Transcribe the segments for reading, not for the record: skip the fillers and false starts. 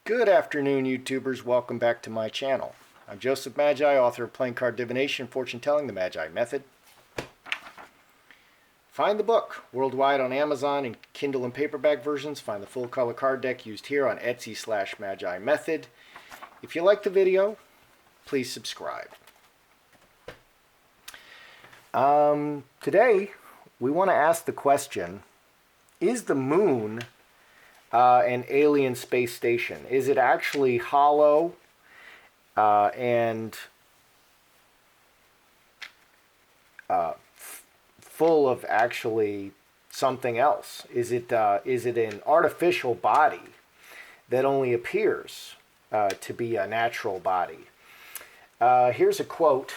Good afternoon, YouTubers. Welcome back to my channel. I'm Joseph Magi, author of Playing Card Divination, Fortune Telling, the Magi Method. Find the book worldwide on Amazon in Kindle and paperback versions. Find the full color card deck used here on Etsy/Magi Method. If you like the video, please subscribe. Today, we want to ask the question, is the moon an alien space station? Is it actually hollow and full of actually something else? Is it an artificial body that only appears to be a natural body? Here's a quote.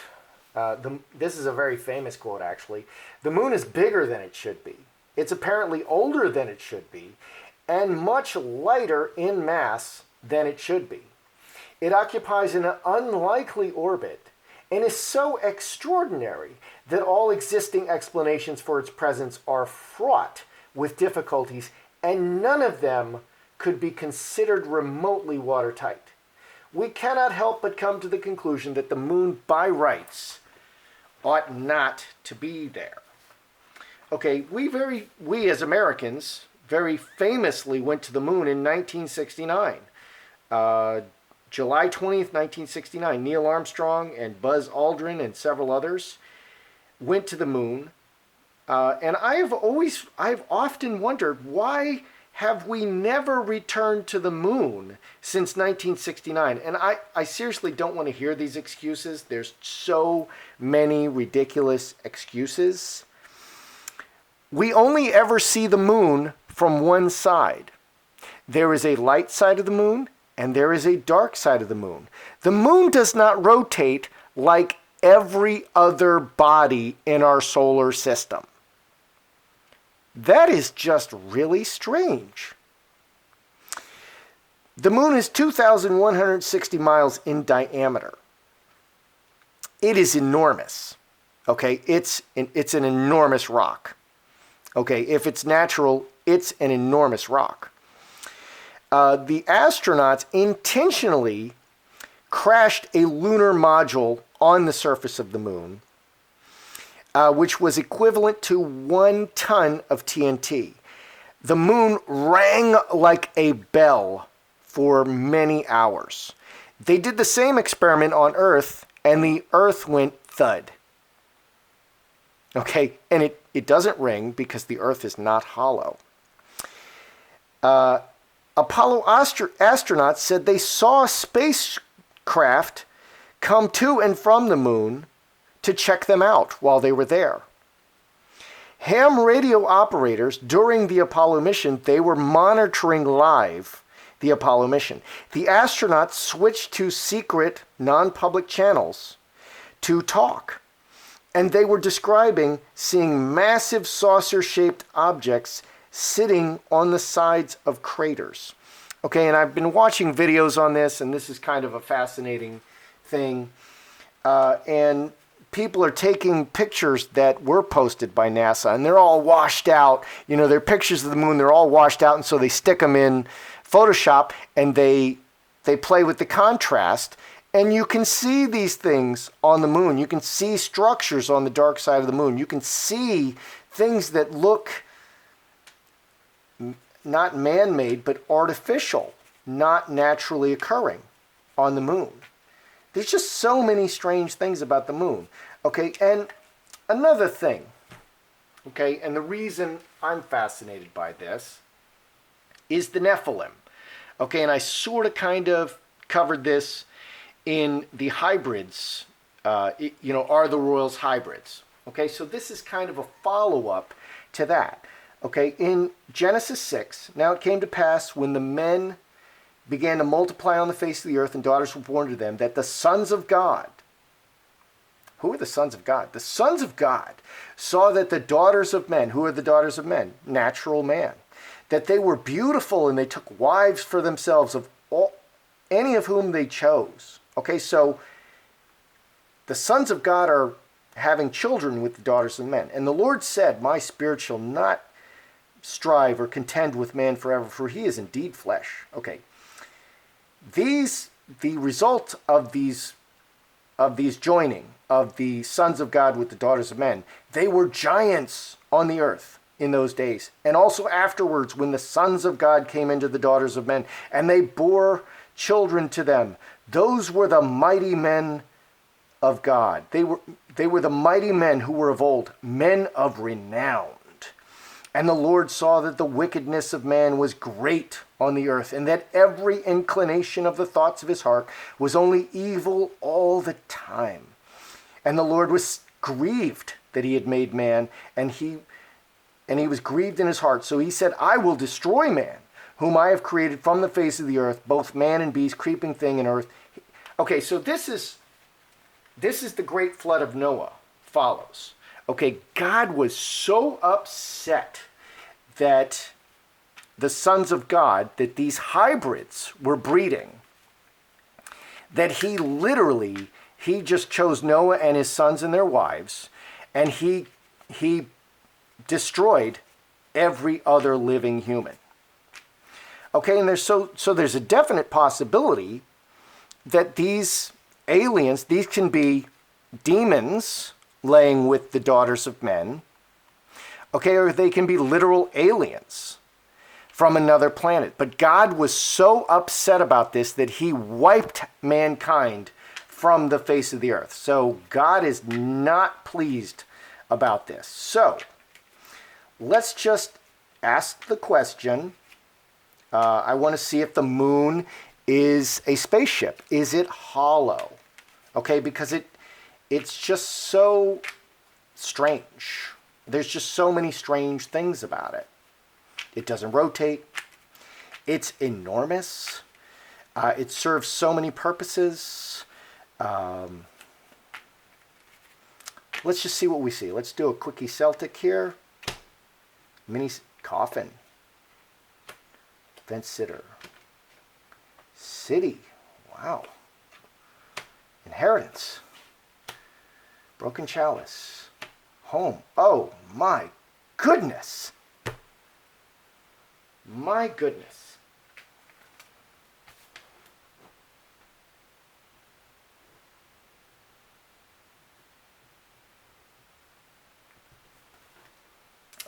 This is a very famous quote, actually. The moon is bigger than it should be. It's apparently older than it should be, and much lighter in mass than it should be. It occupies an unlikely orbit and is so extraordinary that all existing explanations for its presence are fraught with difficulties, and none of them could be considered remotely watertight. We cannot help but come to the conclusion that the moon, by rights, ought not to be there. Okay, we as Americans very famously went to the moon in 1969. July 20th, 1969, Neil Armstrong and Buzz Aldrin and several others went to the moon. And I've often wondered, why have we never returned to the moon since 1969? And I seriously don't want to hear these excuses. There's so many ridiculous excuses. We only ever see the moon from one side. There is a light side of the moon and there is a dark side of the moon. The moon does not rotate like every other body in our solar system. That is just really strange. The moon is 2,160 miles in diameter. It is enormous. Okay, it's an enormous rock. Okay, if it's natural, it's an enormous rock. The astronauts intentionally crashed a lunar module on the surface of the moon, which was equivalent to 1 ton of TNT. The moon rang like a bell for many hours. They did the same experiment on Earth, and the Earth went thud. Okay, and it doesn't ring because the Earth is not hollow. Apollo astronauts said they saw a spacecraft come to and from the moon to check them out while they were there. Ham radio operators during the Apollo mission, they were monitoring live the Apollo mission. The astronauts switched to secret, non-public channels to talk. And they were describing seeing massive saucer-shaped objects sitting on the sides of craters. Okay, and I've been watching videos on this, and this is kind of a fascinating thing. And people are taking pictures that were posted by NASA, and they're all washed out. You know, they're pictures of the moon, they're all washed out, and so they stick them in Photoshop, and they play with the contrast. And you can see these things on the moon. You can see structures on the dark side of the moon. You can see things that look not man-made, but artificial, not naturally occurring on the moon. There's just so many strange things about the moon. Okay, and another thing, okay, and the reason I'm fascinated by this is the Nephilim. Okay, and I sort of kind of covered this in the hybrids, are the royals hybrids? Okay, so this is kind of a follow-up to that. Okay, in Genesis 6, now it came to pass when the men began to multiply on the face of the earth and daughters were born to them, that the sons of God, who are the sons of God? The sons of God saw that the daughters of men, who are the daughters of men? Natural man. That they were beautiful and they took wives for themselves of any of whom they chose. Okay, so the sons of God are having children with the daughters of men. And the Lord said, my spirit shall not strive or contend with man forever, for he is indeed flesh. Okay. the result of these joining of the sons of God with the daughters of men, they were giants on the earth in those days. And also afterwards, when the sons of God came into the daughters of men, and they bore children to them, those were the mighty men of God. They were the mighty men who were of old, men of renown. And the Lord saw that the wickedness of man was great on the earth, and that every inclination of the thoughts of his heart was only evil all the time. And the Lord was grieved that he had made man, and he was grieved in his heart. So he said, I will destroy man, whom I have created from the face of the earth, both man and beast, creeping thing and earth. Okay, so this is the great flood of Noah follows. Okay, God was so upset that the sons of God, that these hybrids were breeding, that he just chose Noah and his sons and their wives, and he destroyed every other living human. Okay, and there's a definite possibility that these aliens, these can be demons laying with the daughters of men, okay, or they can be literal aliens from another planet. But God was so upset about this that he wiped mankind from the face of the earth. So God is not pleased about this. So let's just ask the question. I want to see if the moon is a spaceship. Is it hollow? Okay, because it's just so strange. There's just so many strange things about it. It doesn't rotate. It's enormous. It serves so many purposes. Let's just see what we see. Let's do a quickie Celtic here. Mini coffin. Fence sitter. City. Wow. Inheritance. Broken chalice. Home. Oh my goodness. My goodness.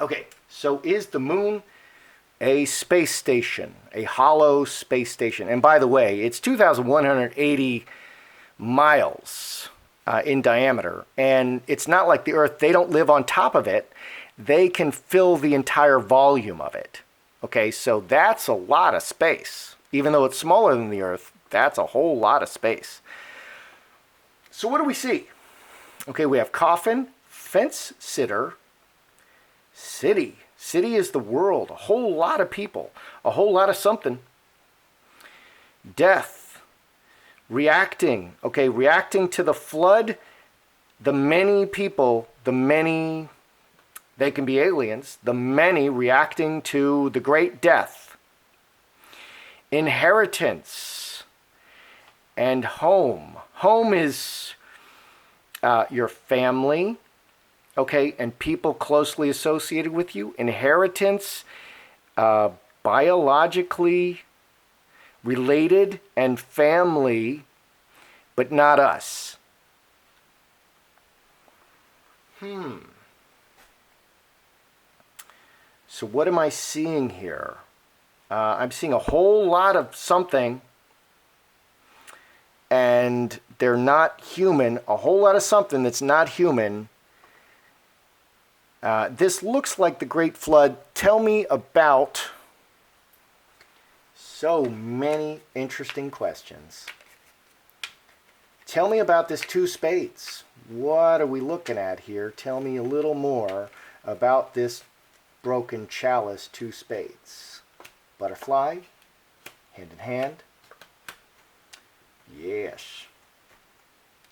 Okay, so is the moon a space station, a hollow space station? And by the way, it's 2,180 miles in diameter, and it's not like the Earth. They don't live on top of it. They can fill the entire volume of it. Okay, so that's a lot of space. Even though it's smaller than the Earth, that's a whole lot of space. So what do we see? Okay, we have coffin, fence sitter, city. City is the world, a whole lot of people, a whole lot of something. Death, reacting, okay, reacting to the flood, the many people, they can be aliens, the many reacting to the great death. Inheritance and home. Home is your family, okay, and people closely associated with you. Inheritance, biologically related, and family, but not us. So what am I seeing here? I'm seeing a whole lot of something, and they're not human. A whole lot of something that's not human. This looks like the Great Flood. Tell me about so many interesting questions. Tell me about this two spades. What are we looking at here? Tell me a little more about this broken chalice, two spades. Butterfly, hand in hand. Yes.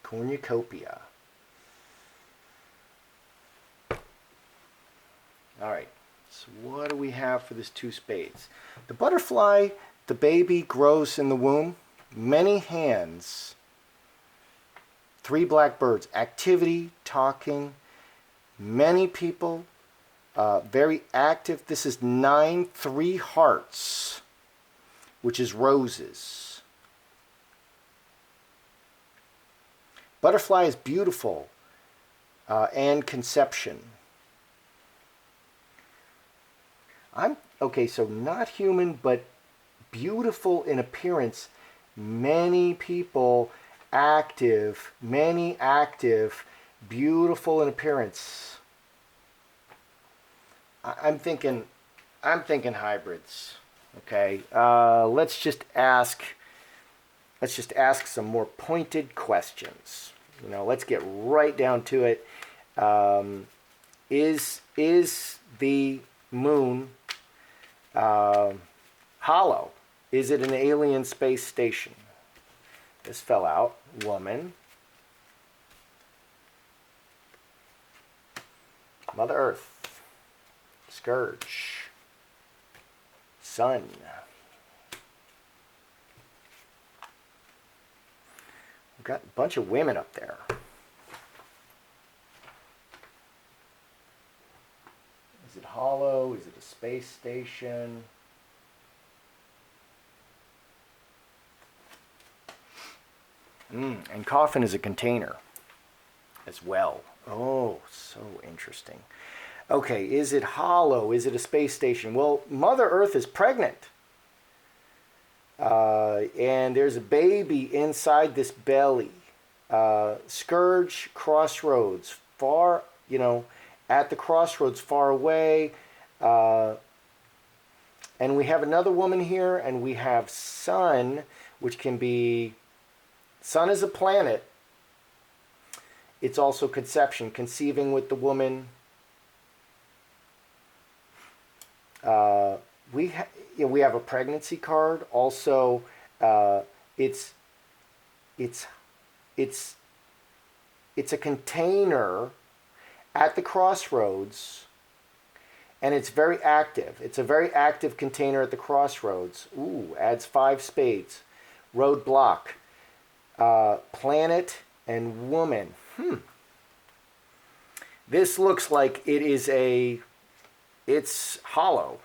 Cornucopia. All right, so what do we have for this two spades? The butterfly, the baby grows in the womb. Many hands. Three black birds. Activity, talking. Many people. Very active. This is 9, 3 hearts, which is roses. Butterfly is beautiful, and conception. Okay, so not human, but beautiful in appearance. Many people active, many active, beautiful in appearance. I'm thinking hybrids. Okay, let's just ask some more pointed questions. Let's get right down to it. Is the moon hollow? Is it an alien space station? This fell out. Woman. Mother Earth. Scourge. Sun. We've got a bunch of women up there. Is it hollow? Is it a space station? And coffin is a container as well. Oh, so interesting. Okay, is it hollow? Is it a space station? Well, Mother Earth is pregnant. And there's a baby inside this belly. Scourge, crossroads, far, at the crossroads, far away. And we have another woman here, and we have Sun, which can be... Sun is a planet. It's also conception, conceiving with the woman. We have a pregnancy card. Also, it's a container at the crossroads, and it's very active. It's a very active container at the crossroads. Ooh, adds 5 spades. Roadblock. Planet and woman. This looks like it's hollow.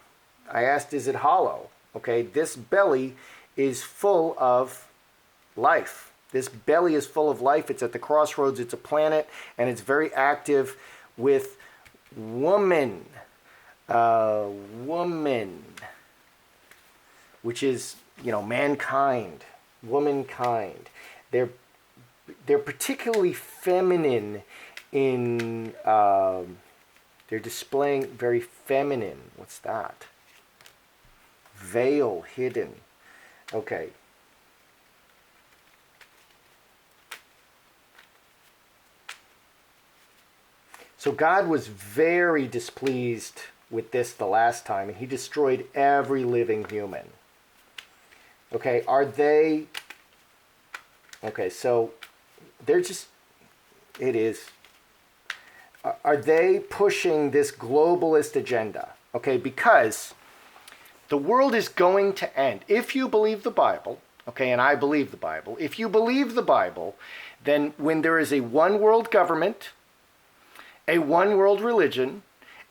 I asked, is it hollow? Okay, this belly is full of life. This belly is full of life. It's at the crossroads. It's a planet, and it's very active with woman. Woman, which is, mankind, womankind. They're particularly feminine in, they're displaying very feminine. What's that? Veil hidden. Okay. So God was very displeased with this the last time, and he destroyed every living human. Okay, are they... Okay, so they're just... It is... Are they pushing this globalist agenda? Okay, because the world is going to end. If you believe the Bible, okay, and I believe the Bible, if you believe the Bible, then when there is a one world government, a one world religion,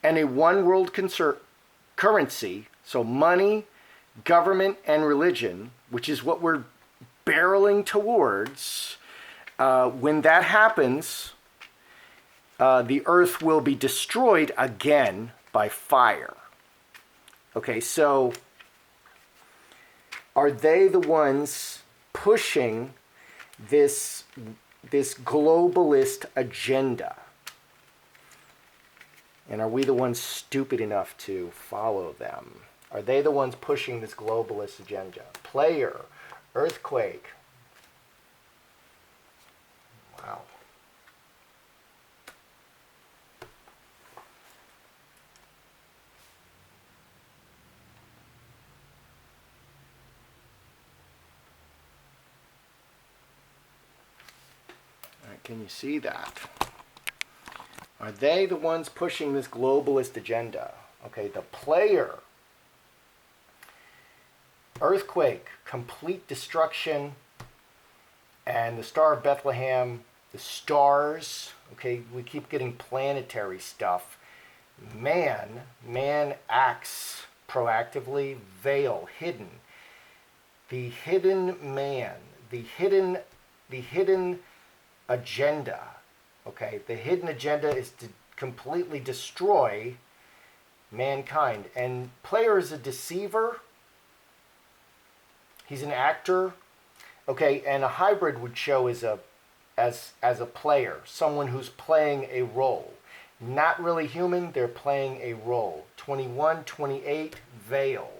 and a one world currency, so money, government, and religion, which is what we're barreling towards, when that happens, the earth will be destroyed again by fire. Okay, so are they the ones pushing this globalist agenda? And are we the ones stupid enough to follow them? Are they the ones pushing this globalist agenda? Player, earthquake. Wow. All right, can you see that? Are they the ones pushing this globalist agenda? Okay, the player. Earthquake, complete destruction, and the Star of Bethlehem, the stars. Okay, we keep getting planetary stuff. Man acts proactively. Veil, hidden. The hidden man, the hidden agenda. Okay, the hidden agenda is to completely destroy mankind. And player is a deceiver. He's an actor. Okay, and a hybrid would show as a player, someone who's playing a role. Not really human, they're playing a role. 21, 28, veil.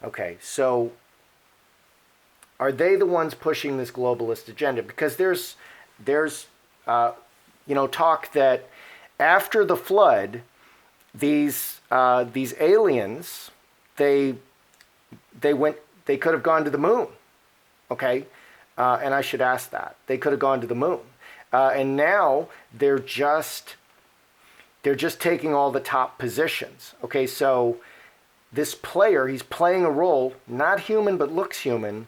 Okay, so are they the ones pushing this globalist agenda? Because there's talk that after the flood, these aliens, they could have gone to the moon. Okay, and I should ask that. They could have gone to the moon, and now they're just taking all the top positions. Okay, so this player, he's playing a role, not human but looks human.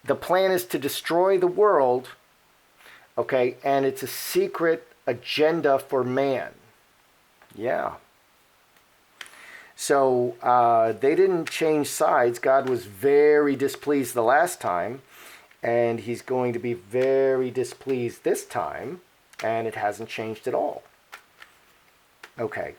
The plan is to destroy the world, okay, and it's a secret agenda for man. Yeah. So they didn't change sides. God was very displeased the last time, and he's going to be very displeased this time, and it hasn't changed at all. Okay.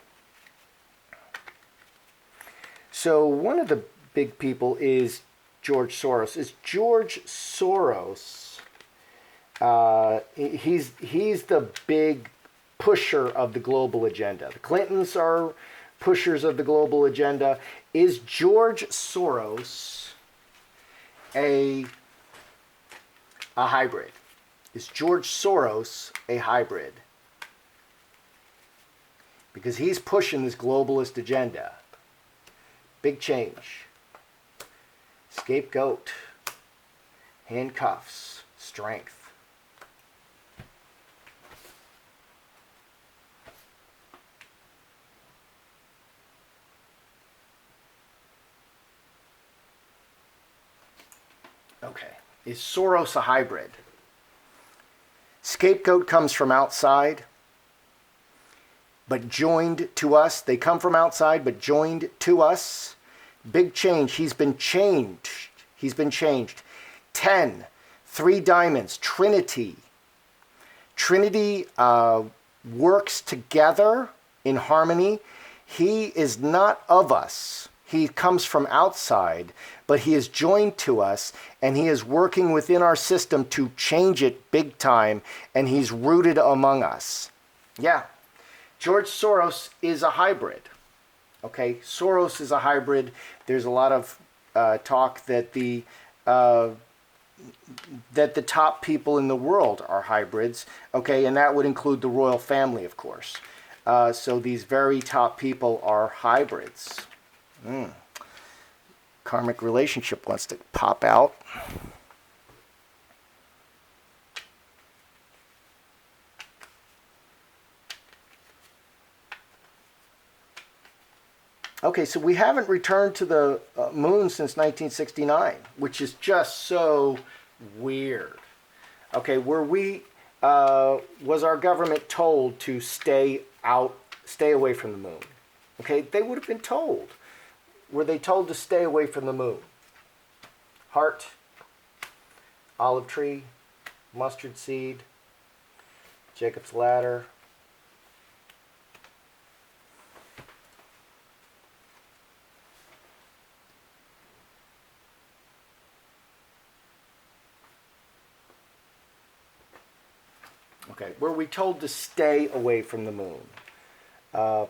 So one of the big people is George Soros. Is George Soros, he's the big pusher of the global agenda. The Clintons are pushers of the global agenda. Is George Soros a hybrid? Is George Soros a hybrid? Because he's pushing this globalist agenda. Big change. Scapegoat. Handcuffs. Strength. Okay. Is Soros a hybrid? Scapegoat comes from outside, but joined to us. They come from outside, but joined to us. Big change. He's been changed. He's been changed. 10. 3 diamonds. Trinity. Trinity works together in harmony. He is not of us. He comes from outside, but he is joined to us, and he is working within our system to change it big time, and he's rooted among us. Yeah. George Soros is a hybrid. Okay, Soros is a hybrid. There's a lot of talk that the top people in the world are hybrids. Okay, and that would include the royal family, of course. So these very top people are hybrids. Karmic relationship wants to pop out. Okay, so we haven't returned to the moon since 1969, which is just so weird. Okay, was our government told to stay away from the moon? Okay, they would have been told. Were they told to stay away from the moon? Heart, olive tree, mustard seed, Jacob's ladder. Okay, were we told to stay away from the moon?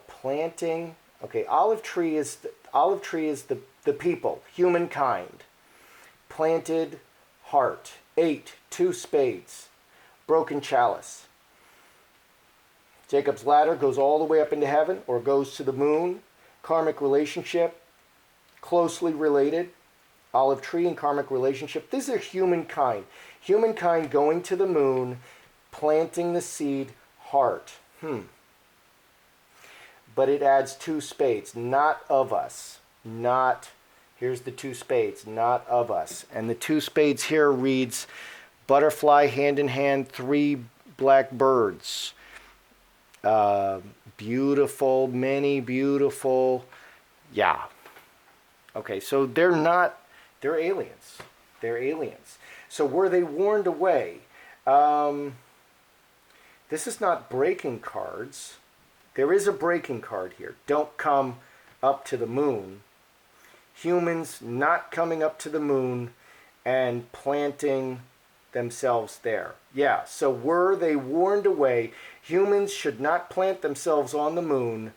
Planting. Okay, olive tree is the people, humankind. Planted, heart. 8, 2 spades. Broken chalice. Jacob's ladder goes all the way up into heaven or goes to the moon. Karmic relationship, closely related. Olive tree and karmic relationship. These are humankind. Humankind going to the moon, planting the seed, heart. But it adds 2 spades, not of us. Not, here's the 2 spades, not of us. And the 2 spades here reads, butterfly hand in hand, 3 black birds. Beautiful, many beautiful. Yeah. Okay, so they're aliens. They're aliens. So were they warned away? This is not breaking cards. There is a breaking card here. Don't come up to the moon. Humans not coming up to the moon and planting themselves there. Yeah, so were they warned away? Humans should not plant themselves on the moon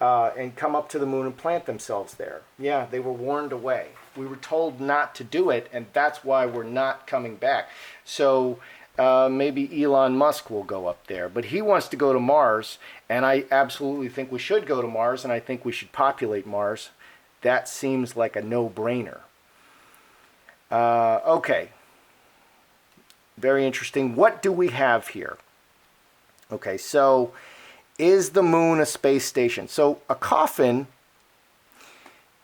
and come up to the moon and plant themselves there. Yeah, they were warned away. We were told not to do it, and that's why we're not coming back. So maybe Elon Musk will go up there, but he wants to go to Mars, and I absolutely think we should go to Mars, and I think we should populate Mars. That seems like a no-brainer. Okay. Very interesting. What do we have here? Okay, so is the moon a space station? So a coffin,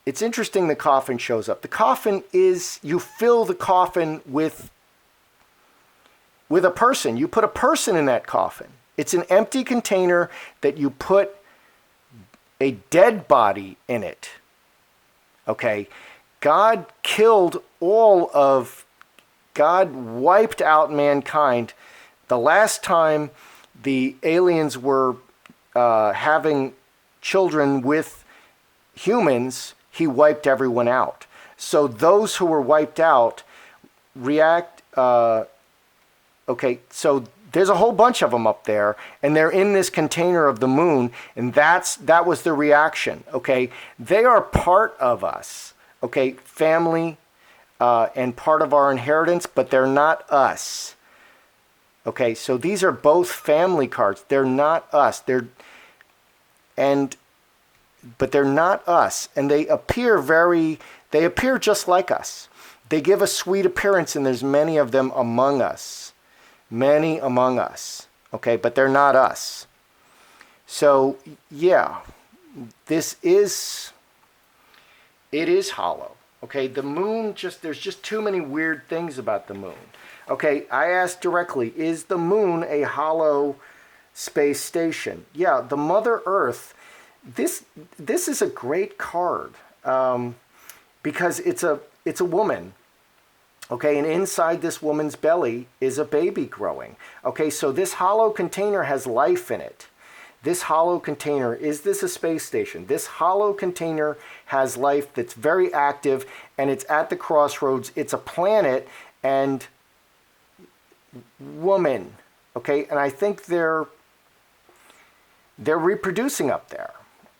it's interesting the coffin shows up. The coffin is, you fill the coffin with a person. You put a person in that coffin. It's an empty container that you put a dead body in it. Okay, God wiped out mankind. The last time the aliens were having children with humans, he wiped everyone out. So those who were wiped out okay, so there's a whole bunch of them up there, and they're in this container of the moon, and that was the reaction, okay? They are part of us, okay? Family and part of our inheritance, but they're not us. Okay, so these are both family cards. They're not us. But they're not us, and they appear just like us. They give a sweet appearance, and there's many of them among us. Many among us, okay, but they're not us. So, yeah, it is hollow, okay? The moon, there's just too many weird things about the moon. Okay, I asked directly, is the moon a hollow space station? Yeah, the Mother Earth, this is a great card because it's a woman. Okay, and inside this woman's belly is a baby growing. Okay, so this hollow container has life in it. This hollow container, is this a space station? This hollow container has life that's very active, and it's at the crossroads. It's a planet and woman. Okay, and I think they're reproducing up there.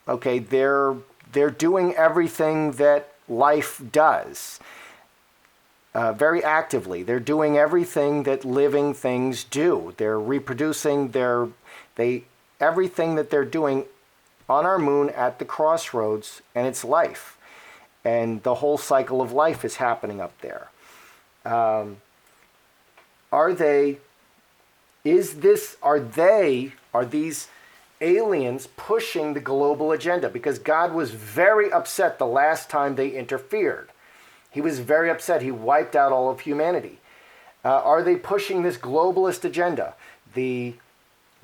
Okay, they're doing everything that life does. Very actively. They're doing everything that living things do. They're reproducing everything that they're doing on our moon at the crossroads, and it's life. And the whole cycle of life is happening up there. Are these aliens pushing the global agenda? Because God was very upset the last time they interfered. He was very upset. He wiped out all of humanity. Are they pushing this globalist agenda? The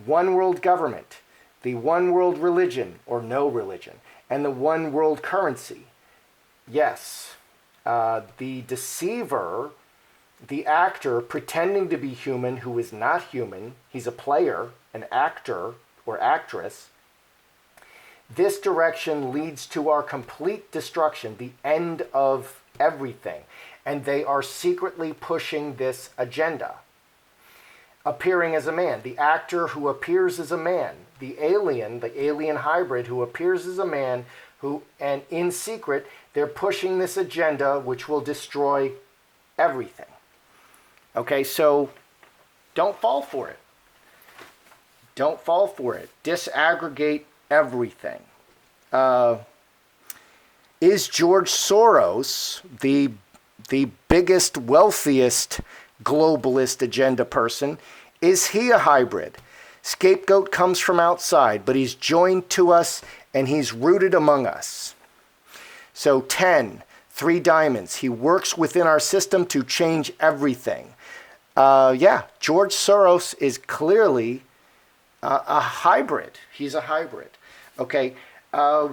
one world government, the one world religion, or no religion, and the one world currency? Yes. The deceiver, the actor pretending to be human who is not human, he's a player, an actor or actress. This direction leads to our complete destruction, the end of everything, and they are secretly pushing this agenda. Appearing as a man, the actor who appears as a man, the alien hybrid who appears as a man, and in secret they're pushing this agenda which will destroy everything. Okay, so don't fall for it. Don't fall for it. Disaggregate everything. Is George Soros the biggest, wealthiest globalist agenda person? Is he a hybrid? Scapegoat comes from outside, but he's joined to us and he's rooted among us. So 10, 3 diamonds. He works within our system to change everything. George Soros is clearly a hybrid. He's a hybrid. Okay.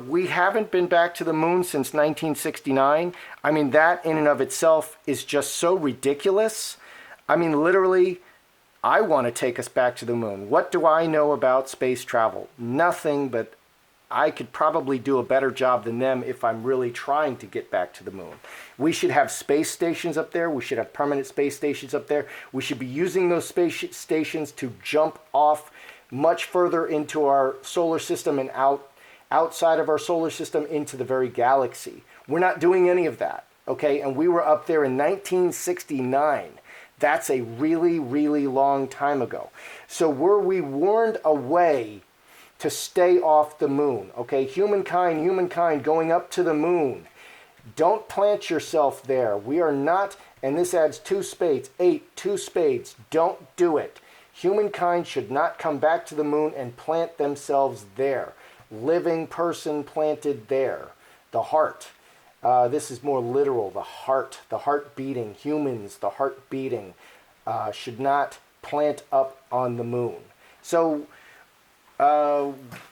We haven't been back to the moon since 1969. I mean, that in and of itself is just so ridiculous. I mean, literally, I want to take us back to the moon. What do I know about space travel? Nothing, but I could probably do a better job than them if I'm really trying to get back to the moon. We should have space stations up there. We should have permanent space stations up there. We should be using those space stations to jump off much further into our solar system and outside of our solar system into the very galaxy. We're not doing any of that, okay? And we were up there in 1969. That's a really, really long time ago. So were we warned away to stay off the moon? Okay, humankind going up to the moon. Don't plant yourself there. We are not, and this adds 2 spades, 8, 2 spades. Don't do it. Humankind should not come back to the moon and plant themselves there. Living person planted there. The heart. This is more literal. The heart beating. Humans, the heart beating, should not plant up on the moon. So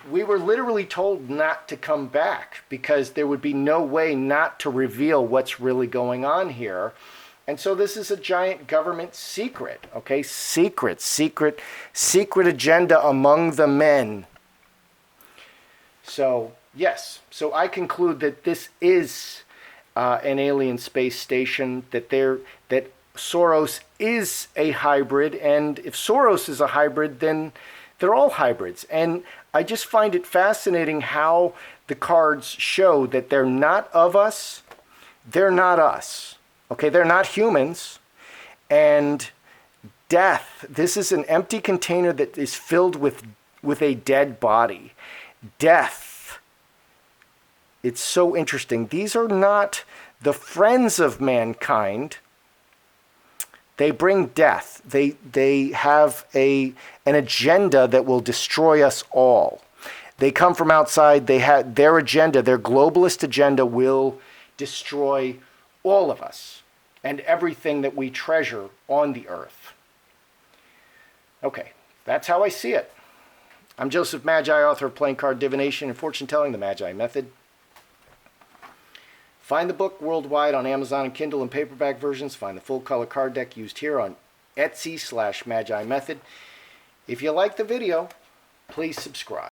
we were literally told not to come back because there would be no way not to reveal what's really going on here. And so this is a giant government secret, okay? Secret agenda among the men. So, yes. So I conclude that this is an alien space station, that Soros is a hybrid, and if Soros is a hybrid, then they're all hybrids. And I just find it fascinating how the cards show that they're not of us, they're not us. Okay, they're not humans. And death, this is an empty container that is filled with a dead body. Death. It's so interesting. These are not the friends of mankind. They bring death. They have an agenda that will destroy us all. They come from outside. They have their agenda, their globalist agenda will destroy all of us and everything that we treasure on the earth. Okay, that's how I see it. I'm Joseph Magi, author of Playing Card Divination and Fortune Telling, the Magi Method. Find the book worldwide on Amazon and Kindle and paperback versions. Find the full color card deck used here on Etsy/Magi Method. If you like the video, please subscribe.